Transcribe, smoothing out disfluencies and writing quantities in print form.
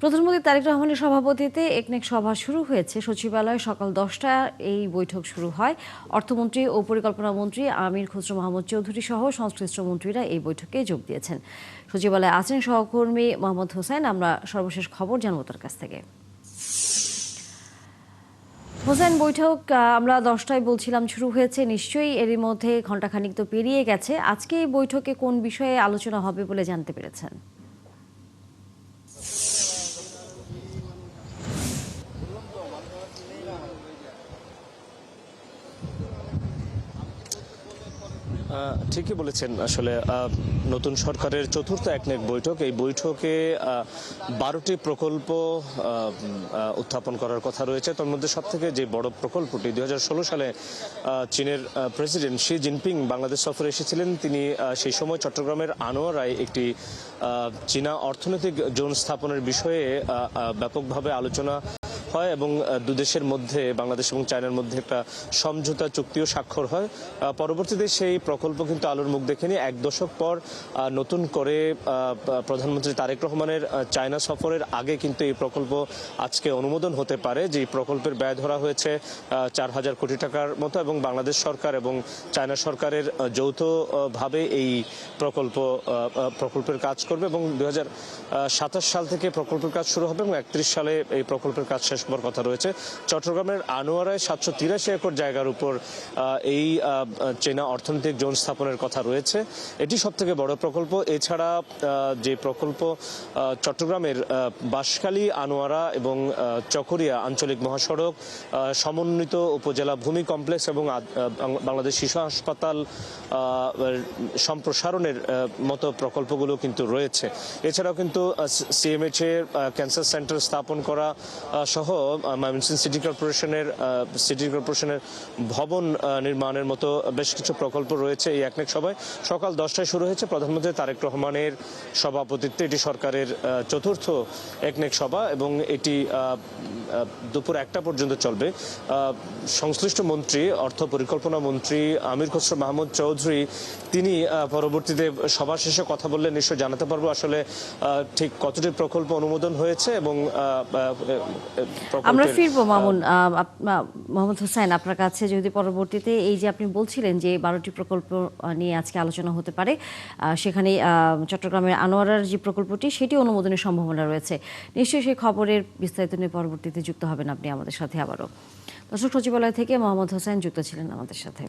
প্রধানমন্ত্রী তারেক রহমানের সভাপতিত্বে একনেক সভা শুরু হয়েছে। সচিবালয়ে সকাল 10টায় এই বৈঠক শুরু হয়। অর্থমন্ত্রী ও পরিকল্পনা মন্ত্রী আমির খসরু মাহমুদ চৌধুরী সহ সংশ্লিষ্ট মন্ত্রীরা এই বৈঠকে যোগ দিয়েছেন। সচিবালয়ে আছেন সহকর্মী মোহাম্মদ হোসেন। আমরা সর্বশেষ খবর জানবো তার কাছ থেকে। হোসেন, বৈঠক আমরা 10টায় বলছিলাম শুরু হয়েছে, নিশ্চয়ই এরই মধ্যে ঘণ্টাখানিক তো পেরিয়ে গেছে। আজকে এই বৈঠকে কোন বিষয়ে আলোচনা হবে বলে জানতে পেরেছেন? ঠিকই বলেছেন। আসলে নতুন সরকারের চতুর্থ একনেক বৈঠক, এই বৈঠকে 12টি প্রকল্প উত্থাপন করার কথা রয়েছে। তার মধ্যে সবথেকে যে বড় প্রকল্পটি 2016 সালে চীনের প্রেসিডেন্ট শি জিনপিং বাংলাদেশ সফরে এসেছিলেন। তিনি সেই সময় চট্টগ্রামের আনোয়ারায় একটি চীনা অর্থনৈতিক জোন স্থাপনের বিষয়ে ব্যাপকভাবে আলোচনা হয় এবং দুদেশের মধ্যে, বাংলাদেশ এবং চায়নার মধ্যে একটা সমঝোতা চুক্তিও স্বাক্ষর হয়। পরবর্তীতে সেই প্রকল্প কিন্তু আলোর মুখ দেখেনি। 1 দশক পর নতুন করে প্রধানমন্ত্রী তারেক রহমানের চায়না সফরের আগে কিন্তু এই প্রকল্প আজকে অনুমোদন হতে পারে। যে প্রকল্পের ব্যয় ধরা হয়েছে 4000 কোটি টাকার মতো এবং বাংলাদেশ সরকার এবং চায়না সরকারের যৌথভাবে এই প্রকল্পের কাজ করবে এবং 2027 সাল থেকে প্রকল্পের কাজ শুরু হবে এবং 31 সালে এই প্রকল্পের কাজ শেষ হওয়ার কথা রয়েছে। চট্টগ্রামের আনোয়ারায় 783 একর জায়গার উপর এই চীনা অর্থনৈতিক জোন স্থাপনের কথা রয়েছে। এটি সবথেকে বড় প্রকল্প। এছাড়া যে প্রকল্প চট্টগ্রামের বাঁশখালী, আনোয়ারা এবং চকরিয়া আঞ্চলিক মহাসড়ক, সমন্বিত উপজেলা ভূমি কমপ্লেক্স এবং বাংলাদেশ শিশু হাসপাতাল সম্প্রসারণের মতো প্রকল্পগুলো কিন্তু রয়েছে। এছাড়াও কিন্তু সিএমএইচ এর ক্যান্সার সেন্টার স্থাপন করা সহ ময়মনসিংহ সিটি কর্পোরেশনের ভবন নির্মাণের মতো বেশ কিছু প্রকল্প রয়েছে। এই একনেক সভায় সকাল 10টায় শুরু হয়েছে। প্রধানমন্ত্রী তারেক রহমানের সভাপতিত্বে এটি সরকারের চতুর্থ একনেক সভা এবং এটি দুপুর 1টা পর্যন্ত চলবে। সংশ্লিষ্ট মন্ত্রী, অর্থ পরিকল্পনা মন্ত্রী আমির খসরু মাহমুদ চৌধুরী, তিনি পরবর্তীতে সভা শেষে কথা বললে নিশ্চয় জানাতে পারবো আসলে ঠিক কতটি প্রকল্প অনুমোদন হয়েছে এবং আমরা ফিরবো মোহাম্মদ হোসেন আপনার কাছে। যদি পরবর্তীতে এই যে আপনি বলছিলেন যে 12টি প্রকল্প নিয়ে আজকে আলোচনা হতে পারে, সেখানে চট্টগ্রামের আনোয়ারার যে প্রকল্পটি সেটি অনুমোদনের সম্ভাবনা রয়েছে, নিশ্চয়ই সেই খবরের বিস্তারিত নিয়ে পরবর্তীতে যুক্ত হবেন আপনি আমাদের সাথে আবারও। দর্শক, সচিবালয় থেকে মোহাম্মদ হোসেন যুক্ত ছিলেন আমাদের সাথে।